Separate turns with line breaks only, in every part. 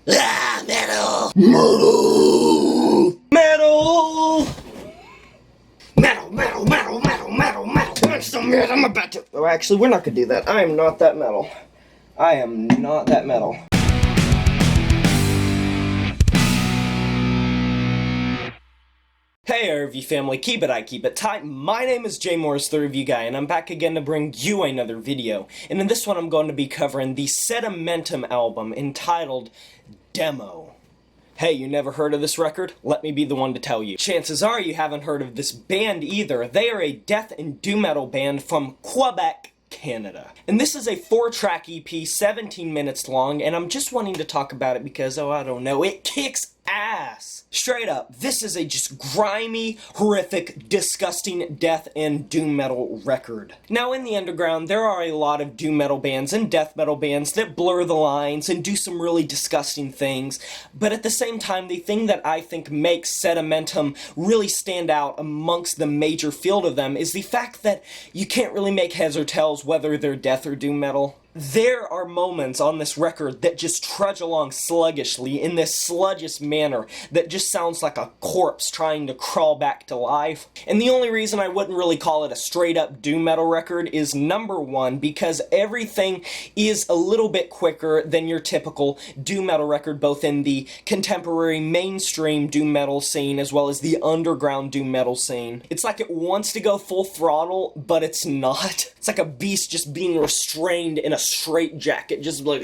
Ah, metal! Metal! Metal! Metal, metal, metal, metal, metal, metal! That's the metal I'm about to... Oh, actually, we're not gonna do that. I am not that metal. I am not that metal. Hey RV family, keep it, I keep it tight. My name is Jay Morris, the Review Guy, and I'm back again to bring you another video. And in this one I'm going to be covering the Sedimentum album entitled Demo. Hey, you never heard of this record? Let me be the one to tell you. Chances are you haven't heard of this band either. They are a death and doom metal band from Quebec, Canada. And this is a 4-track EP, 17 minutes long, and I'm just wanting to talk about it because, oh, I don't know, it kicks ass. Straight up, this is a just grimy, horrific, disgusting death and doom metal record. Now, in the underground, there are a lot of doom metal bands and death metal bands that blur the lines and do some really disgusting things, but at the same time, the thing that I think makes Sedimentum really stand out amongst the major field of them is the fact that you can't really make heads or tails whether they're death or doom metal. There are moments on this record that just trudge along sluggishly in this sluggish manner that just sounds like a corpse trying to crawl back to life. And the only reason I wouldn't really call it a straight up doom metal record is number one, because everything is a little bit quicker than your typical doom metal record, both in the contemporary mainstream doom metal scene as well as the underground doom metal scene. It's like it wants to go full throttle, but it's not. It's like a beast just being restrained in a straight jacket, just like...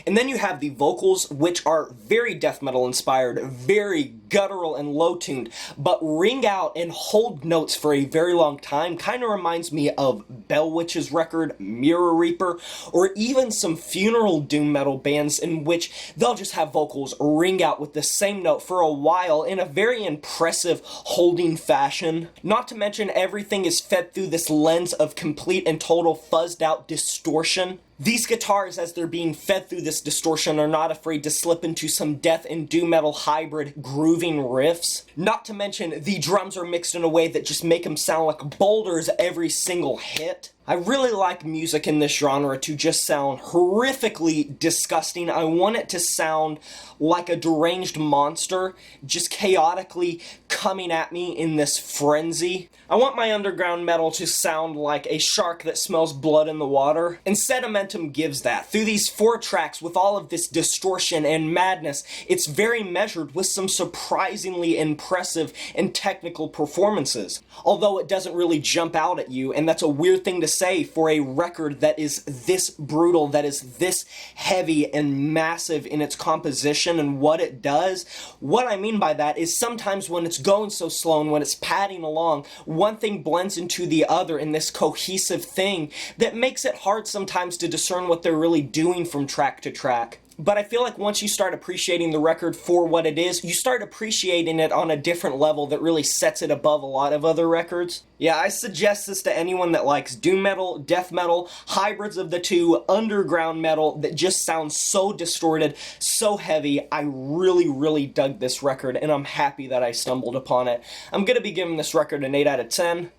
And then you have the vocals, which are very death metal inspired, very guttural and low-tuned, but ring out and hold notes for a very long time. Kind of reminds me of Bell Witch's record, Mirror Reaper, or even some funeral doom metal bands in which they'll just have vocals ring out with the same note for a while in a very impressive holding fashion. Not to mention everything is fed through this lens of complete and total fuzzed out distortion. These guitars, as they're being fed through this distortion, are not afraid to slip into some death and doom metal hybrid grooving riffs. Not to mention, the drums are mixed in a way that just make them sound like boulders every single hit. I really like music in this genre to just sound horrifically disgusting. I want it to sound like a deranged monster, just chaotically coming at me in this frenzy. I want my underground metal to sound like a shark that smells blood in the water. And Sedimentum gives that. Through these 4 tracks with all of this distortion and madness, it's very measured with some surprisingly impressive and technical performances. Although it doesn't really jump out at you, and that's a weird thing to say for a record that is this brutal, that is this heavy and massive in its composition and what it does. What I mean by that is sometimes when it's going so slow and when it's padding along, one thing blends into the other in this cohesive thing that makes it hard sometimes to discern what they're really doing from track to track. But I feel like once you start appreciating the record for what it is, you start appreciating it on a different level that really sets it above a lot of other records. Yeah, I suggest this to anyone that likes doom metal, death metal, hybrids of the two, underground metal that just sounds so distorted, so heavy. I really, really dug this record, and I'm happy that I stumbled upon it. I'm gonna be giving this record an 8 out of 10.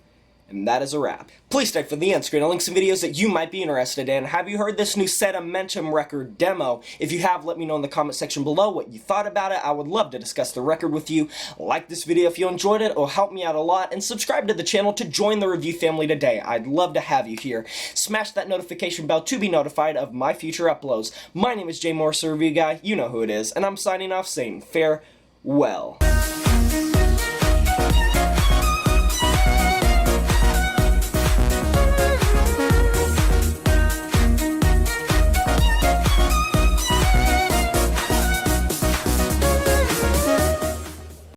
And that is a wrap. Please stay for the end screen. I'll link some videos that you might be interested in. Have you heard this new Sedimentum record demo? If you have, let me know in the comment section below what you thought about it. I would love to discuss the record with you. Like this video if you enjoyed it. It'll help me out a lot. And subscribe to the channel to join the review family today. I'd love to have you here. Smash that notification bell to be notified of my future uploads. My name is Jay Morris, the Review Guy. You know who it is. And I'm signing off saying farewell.